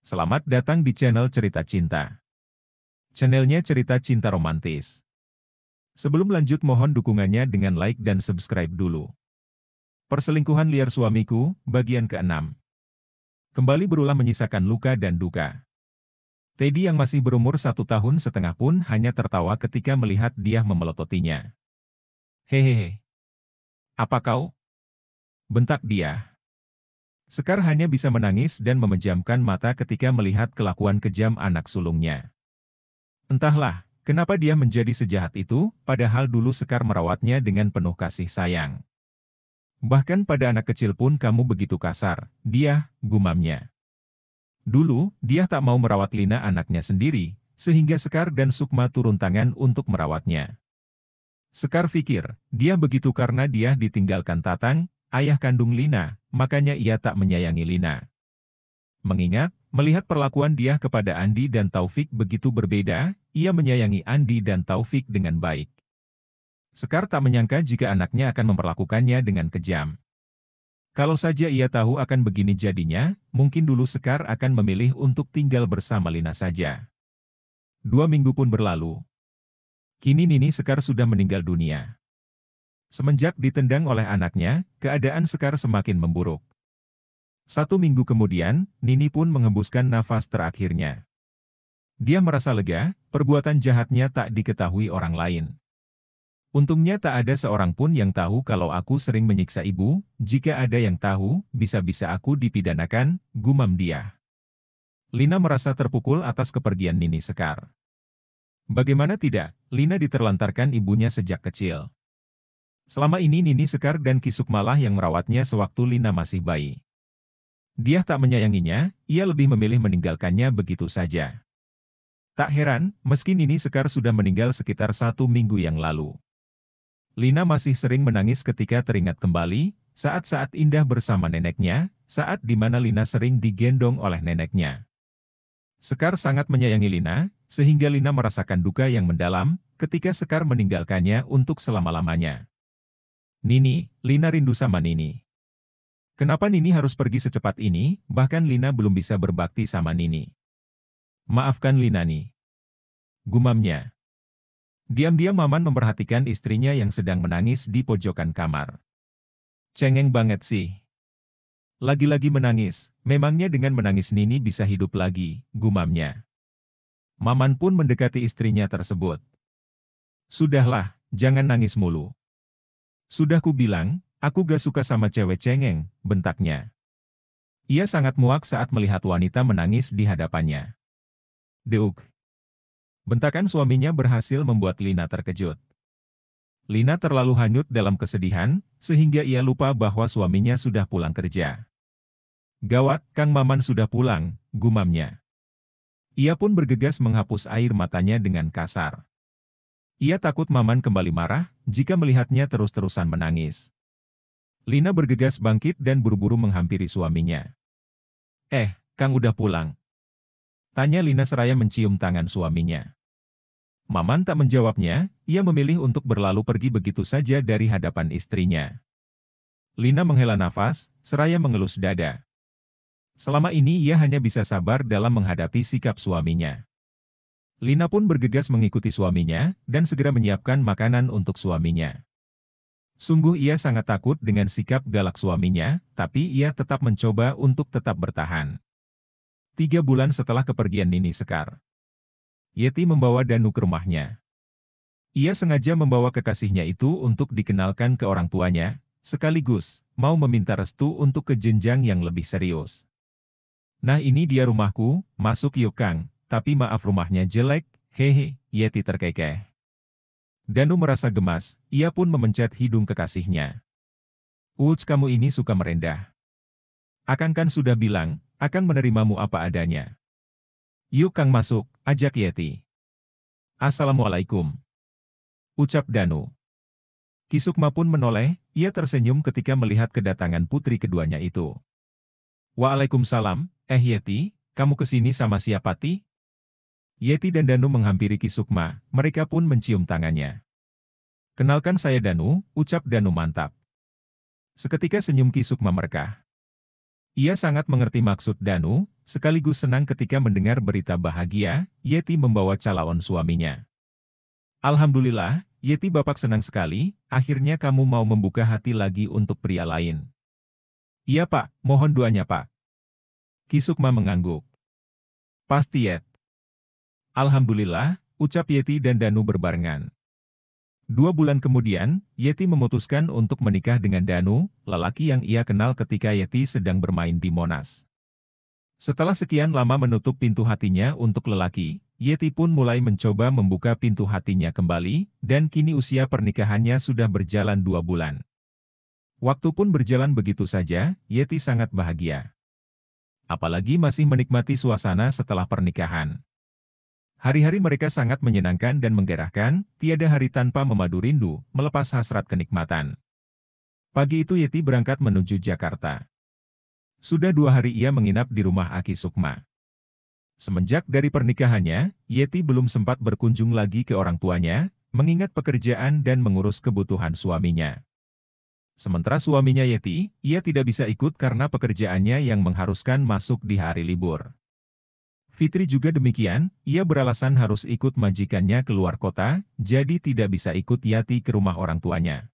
Selamat datang di channel Cerita Cinta. Channelnya cerita cinta romantis. Sebelum lanjut mohon dukungannya dengan like dan subscribe dulu. Perselingkuhan liar suamiku, bagian ke-6. Kembali berulang menyisakan luka dan duka. Teddy yang masih berumur 1,5 tahun pun hanya tertawa ketika melihat dia memelototinya. Hehehe. Apa kau? Bentak dia. Sekar hanya bisa menangis dan memejamkan mata ketika melihat kelakuan kejam anak sulungnya. Entahlah, kenapa dia menjadi sejahat itu, padahal dulu Sekar merawatnya dengan penuh kasih sayang. Bahkan pada anak kecil pun kamu begitu kasar, dia, gumamnya. Dulu, dia tak mau merawat Lina anaknya sendiri, sehingga Sekar dan Sukma turun tangan untuk merawatnya. Sekar pikir, dia begitu karena dia ditinggalkan Tatang, ayah kandung Lina, makanya ia tak menyayangi Lina. Mengingat, melihat perlakuan dia kepada Andi dan Taufik begitu berbeda, ia menyayangi Andi dan Taufik dengan baik. Sekar tak menyangka jika anaknya akan memperlakukannya dengan kejam. Kalau saja ia tahu akan begini jadinya, mungkin dulu Sekar akan memilih untuk tinggal bersama Lina saja. 2 minggu pun berlalu. Kini Nini Sekar sudah meninggal dunia. Semenjak ditendang oleh anaknya, keadaan Sekar semakin memburuk. 1 minggu kemudian, Nini pun menghembuskan nafas terakhirnya. Dia merasa lega, perbuatan jahatnya tak diketahui orang lain. Untungnya tak ada seorang pun yang tahu kalau aku sering menyiksa ibu, jika ada yang tahu, bisa-bisa aku dipidanakan, gumam dia. Lina merasa terpukul atas kepergian Nini Sekar. Bagaimana tidak, Lina diterlantarkan ibunya sejak kecil. Selama ini Nini Sekar dan Ki Sukmalah yang merawatnya sewaktu Lina masih bayi. Dia tak menyayanginya, ia lebih memilih meninggalkannya begitu saja. Tak heran, meski Nini Sekar sudah meninggal sekitar 1 minggu yang lalu. Lina masih sering menangis ketika teringat kembali, saat-saat indah bersama neneknya, saat di mana Lina sering digendong oleh neneknya. Sekar sangat menyayangi Lina, sehingga Lina merasakan duka yang mendalam, ketika Sekar meninggalkannya untuk selama-lamanya. Nini, Lina rindu sama Nini. Kenapa Nini harus pergi secepat ini, bahkan Lina belum bisa berbakti sama Nini. Maafkan Lina nih. Gumamnya. Diam-diam Maman memperhatikan istrinya yang sedang menangis di pojokan kamar. Cengeng banget sih. Lagi-lagi menangis, memangnya dengan menangis Nini bisa hidup lagi, gumamnya. Maman pun mendekati istrinya tersebut. Sudahlah, jangan nangis mulu. Sudah ku bilang, aku gak suka sama cewek cengeng, bentaknya. Ia sangat muak saat melihat wanita menangis di hadapannya. Deuk. Bentakan suaminya berhasil membuat Lina terkejut. Lina terlalu hanyut dalam kesedihan, sehingga ia lupa bahwa suaminya sudah pulang kerja. Gawat, Kang Maman sudah pulang, gumamnya. Ia pun bergegas menghapus air matanya dengan kasar. Ia takut Maman kembali marah, jika melihatnya terus-terusan menangis. Lina bergegas bangkit dan buru-buru menghampiri suaminya. Kang udah pulang? Tanya Lina seraya mencium tangan suaminya. Maman tak menjawabnya, ia memilih untuk berlalu pergi begitu saja dari hadapan istrinya. Lina menghela nafas, seraya mengelus dada. Selama ini ia hanya bisa sabar dalam menghadapi sikap suaminya. Lina pun bergegas mengikuti suaminya, dan segera menyiapkan makanan untuk suaminya. Sungguh ia sangat takut dengan sikap galak suaminya, tapi ia tetap mencoba untuk tetap bertahan. 3 bulan setelah kepergian Nini Sekar, Yeti membawa Danu ke rumahnya. Ia sengaja membawa kekasihnya itu untuk dikenalkan ke orang tuanya, sekaligus mau meminta restu untuk ke jenjang yang lebih serius. Nah ini dia rumahku, masuk yuk Kang. Tapi maaf rumahnya jelek, hehe, Yeti terkekeh. Danu merasa gemas, ia pun memencet hidung kekasihnya. Uts kamu ini suka merendah. Akang kan sudah bilang, akan menerimamu apa adanya. Yuk Kang masuk, ajak Yeti. Assalamualaikum. Ucap Danu. Ki Sukma pun menoleh, ia tersenyum ketika melihat kedatangan putri keduanya itu. Waalaikumsalam, Yeti, kamu kesini sama siapa Ti? Yeti dan Danu menghampiri Ki Sukma, mereka pun mencium tangannya. Kenalkan saya Danu, ucap Danu mantap. Seketika senyum Ki Sukma merekah. Ia sangat mengerti maksud Danu, sekaligus senang ketika mendengar berita bahagia, Yeti membawa calon suaminya. Alhamdulillah, Yeti Bapak senang sekali, akhirnya kamu mau membuka hati lagi untuk pria lain. Iya Pak, mohon doanya Pak. Ki Sukma mengangguk. Pasti Yet. Alhamdulillah, ucap Yeti dan Danu berbarengan. 2 bulan kemudian, Yeti memutuskan untuk menikah dengan Danu, lelaki yang ia kenal ketika Yeti sedang bermain di Monas. Setelah sekian lama menutup pintu hatinya untuk lelaki, Yeti pun mulai mencoba membuka pintu hatinya kembali, dan kini usia pernikahannya sudah berjalan 2 bulan. Waktu pun berjalan begitu saja, Yeti sangat bahagia. Apalagi masih menikmati suasana setelah pernikahan. Hari-hari mereka sangat menyenangkan dan menggerakkan, tiada hari tanpa memadu rindu, melepas hasrat kenikmatan. Pagi itu Yeti berangkat menuju Jakarta. Sudah 2 hari ia menginap di rumah Aki Sukma. Semenjak dari pernikahannya, Yeti belum sempat berkunjung lagi ke orang tuanya, mengingat pekerjaan dan mengurus kebutuhan suaminya. Sementara suaminya Yeti, ia tidak bisa ikut karena pekerjaannya yang mengharuskan masuk di hari libur. Fitri juga demikian, ia beralasan harus ikut majikannya keluar kota, jadi tidak bisa ikut Yati ke rumah orang tuanya.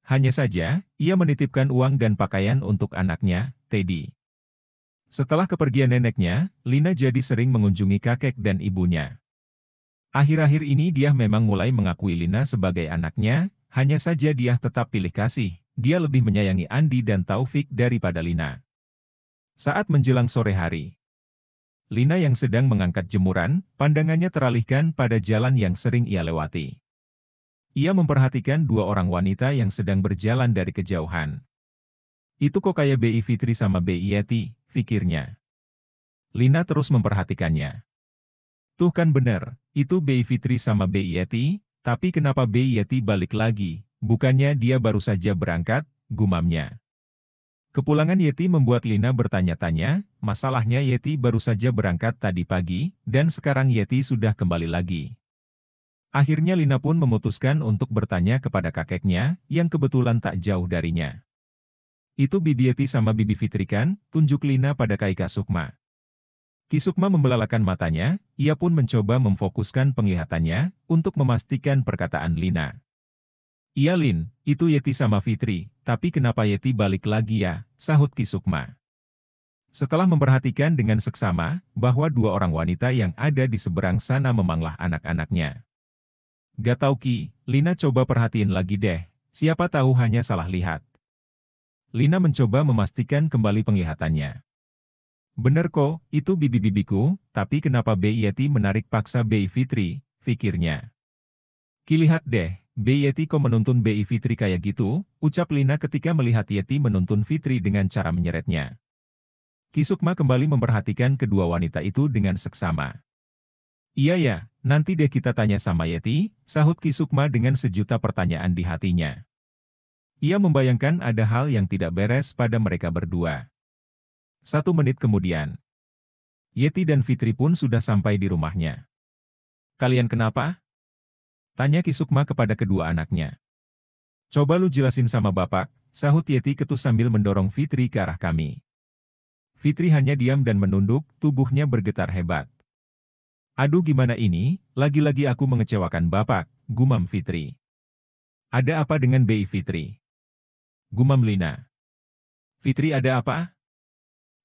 Hanya saja, ia menitipkan uang dan pakaian untuk anaknya, Teddy. Setelah kepergian neneknya, Lina jadi sering mengunjungi kakek dan ibunya. Akhir-akhir ini dia memang mulai mengakui Lina sebagai anaknya, hanya saja dia tetap pilih kasih, dia lebih menyayangi Andi dan Taufik daripada Lina. Saat menjelang sore hari, Lina yang sedang mengangkat jemuran, pandangannya teralihkan pada jalan yang sering ia lewati. Ia memperhatikan 2 orang wanita yang sedang berjalan dari kejauhan. Itu kok kayak Bi Fitri sama Bi Yeti, pikirnya. Lina terus memperhatikannya. Tuh kan bener, itu Bi Fitri sama Bi Yeti, tapi kenapa Bi Yeti balik lagi, bukannya dia baru saja berangkat, gumamnya. Kepulangan Yeti membuat Lina bertanya-tanya, masalahnya Yeti baru saja berangkat tadi pagi, dan sekarang Yeti sudah kembali lagi. Akhirnya Lina pun memutuskan untuk bertanya kepada kakeknya, yang kebetulan tak jauh darinya. Itu Bibi Yeti sama Bibi Fitri kan, tunjuk Lina pada Ki Sukma. Ki Sukma membelalakan matanya, ia pun mencoba memfokuskan penglihatannya, untuk memastikan perkataan Lina. Iya Lin, itu Yeti sama Fitri, tapi kenapa Yeti balik lagi ya, sahut Ki Sukma. Setelah memperhatikan dengan seksama, bahwa 2 orang wanita yang ada di seberang sana memanglah anak-anaknya. Gak tau Ki, Lina coba perhatiin lagi deh, siapa tahu hanya salah lihat. Lina mencoba memastikan kembali penglihatannya. Bener kok, itu bibi-bibiku, tapi kenapa Bi Yeti menarik paksa Bi Fitri, pikirnya. Ki lihat deh. Bi Yeti kok menuntun Bi Fitri kayak gitu, ucap Lina ketika melihat Yeti menuntun Fitri dengan cara menyeretnya. Ki Sukma kembali memperhatikan kedua wanita itu dengan seksama. Iya ya, nanti deh kita tanya sama Yeti, sahut Ki Sukma dengan sejuta pertanyaan di hatinya. Ia membayangkan ada hal yang tidak beres pada mereka berdua. 1 menit kemudian, Yeti dan Fitri pun sudah sampai di rumahnya. Kalian kenapa? Tanya Ki Sukma kepada kedua anaknya. Coba lu jelasin sama bapak, sahut Yeti ketus sambil mendorong Fitri ke arah kami. Fitri hanya diam dan menunduk, tubuhnya bergetar hebat. Aduh gimana ini, lagi-lagi aku mengecewakan bapak, gumam Fitri. Ada apa dengan Bi Fitri? Gumam Lina. Fitri ada apa?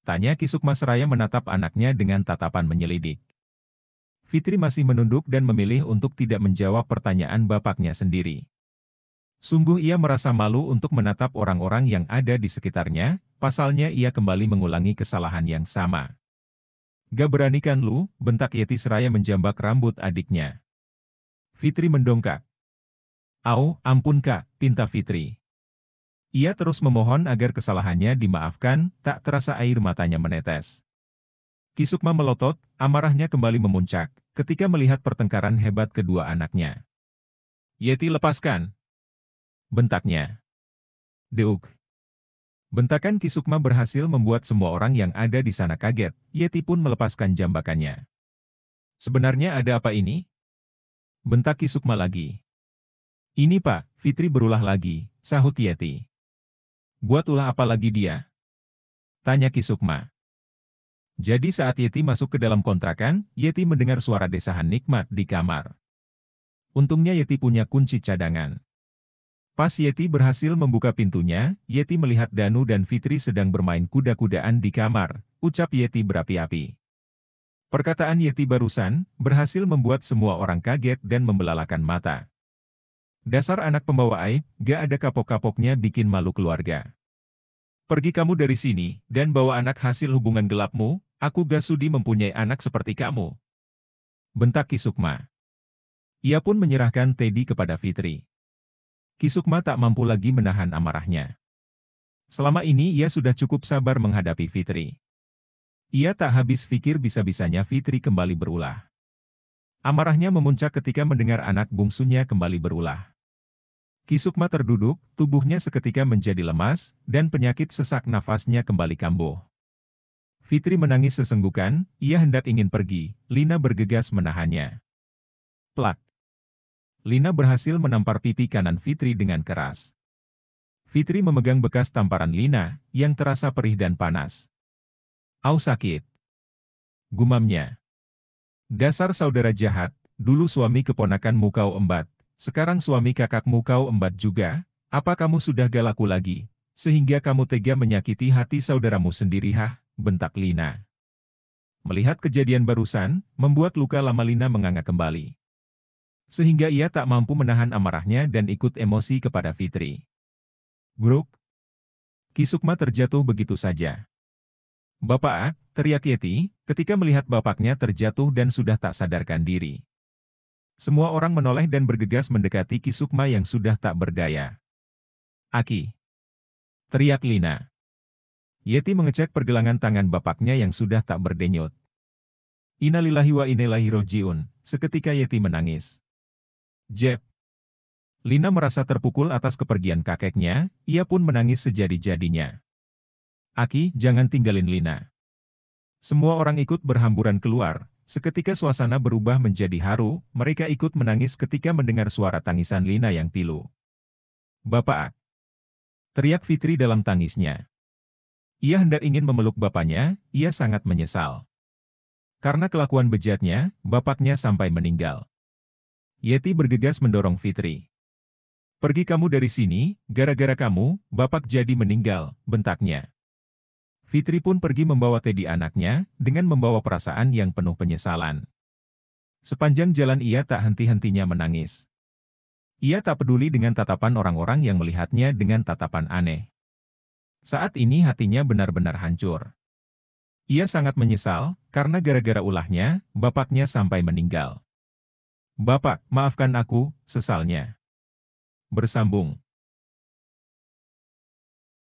Tanya Ki Sukma seraya menatap anaknya dengan tatapan menyelidik. Fitri masih menunduk dan memilih untuk tidak menjawab pertanyaan bapaknya sendiri. Sungguh ia merasa malu untuk menatap orang-orang yang ada di sekitarnya, pasalnya ia kembali mengulangi kesalahan yang sama. Gak berani kan lu, bentak Yeti seraya menjambak rambut adiknya. Fitri mendongkak. Au, ampun kak, pinta Fitri. Ia terus memohon agar kesalahannya dimaafkan, tak terasa air matanya menetes. Ki Sukma melotot, amarahnya kembali memuncak, ketika melihat pertengkaran hebat kedua anaknya. Yeti lepaskan! Bentaknya. Deuk! Bentakan Ki Sukma berhasil membuat semua orang yang ada di sana kaget, Yeti pun melepaskan jambakannya. Sebenarnya ada apa ini? Bentak Ki Sukma lagi. Ini Pak, Fitri berulah lagi, sahut Yeti. Buat ulah apa lagi dia? Tanya Ki Sukma. Jadi saat Yeti masuk ke dalam kontrakan, Yeti mendengar suara desahan nikmat di kamar. Untungnya Yeti punya kunci cadangan. Pas Yeti berhasil membuka pintunya, Yeti melihat Danu dan Fitri sedang bermain kuda-kudaan di kamar, ucap Yeti berapi-api. Perkataan Yeti barusan, berhasil membuat semua orang kaget dan membelalakan mata. Dasar anak pembawa aib, gak ada kapok-kapoknya bikin malu keluarga. Pergi kamu dari sini, dan bawa anak hasil hubungan gelapmu, aku gak sudi mempunyai anak seperti kamu. Bentak Ki Sukma. Ia pun menyerahkan Teddy kepada Fitri. Ki Sukma tak mampu lagi menahan amarahnya. Selama ini ia sudah cukup sabar menghadapi Fitri. Ia tak habis pikir bisa-bisanya Fitri kembali berulah. Amarahnya memuncak ketika mendengar anak bungsunya kembali berulah. Ki Sukma terduduk, tubuhnya seketika menjadi lemas, dan penyakit sesak nafasnya kembali kambuh. Fitri menangis sesenggukan, ia hendak ingin pergi, Lina bergegas menahannya. Plak. Lina berhasil menampar pipi kanan Fitri dengan keras. Fitri memegang bekas tamparan Lina, yang terasa perih dan panas. Au sakit. Gumamnya. Dasar saudara jahat, dulu suami keponakanmu kau embat, sekarang suami kakakmu kau embat juga, apa kamu sudah gak laku lagi, sehingga kamu tega menyakiti hati saudaramu sendiri bentak Lina. Melihat kejadian barusan, membuat luka lama Lina menganga kembali. Sehingga ia tak mampu menahan amarahnya dan ikut emosi kepada Fitri. Gruk. Ki Sukma terjatuh begitu saja. Bapak, teriak Yeti, ketika melihat bapaknya terjatuh dan sudah tak sadarkan diri. Semua orang menoleh dan bergegas mendekati Ki Sukma yang sudah tak berdaya. Aki. Teriak Lina. Yeti mengecek pergelangan tangan bapaknya yang sudah tak berdenyut. Innalillahi wa inna ilaihi raji'un, seketika Yeti menangis. Jeb. Lina merasa terpukul atas kepergian kakeknya, ia pun menangis sejadi-jadinya. Aki, jangan tinggalin Lina. Semua orang ikut berhamburan keluar, seketika suasana berubah menjadi haru, mereka ikut menangis ketika mendengar suara tangisan Lina yang pilu. Bapak! Teriak Fitri dalam tangisnya. Ia hendak ingin memeluk bapaknya, ia sangat menyesal. Karena kelakuan bejatnya, bapaknya sampai meninggal. Yeti bergegas mendorong Fitri. Pergi kamu dari sini, gara-gara kamu, bapak jadi meninggal, bentaknya. Fitri pun pergi membawa Teddy anaknya, dengan membawa perasaan yang penuh penyesalan. Sepanjang jalan ia tak henti-hentinya menangis. Ia tak peduli dengan tatapan orang-orang yang melihatnya dengan tatapan aneh. Saat ini hatinya benar-benar hancur. Ia sangat menyesal, karena gara-gara ulahnya, bapaknya sampai meninggal. Bapak, maafkan aku, sesalnya. Bersambung.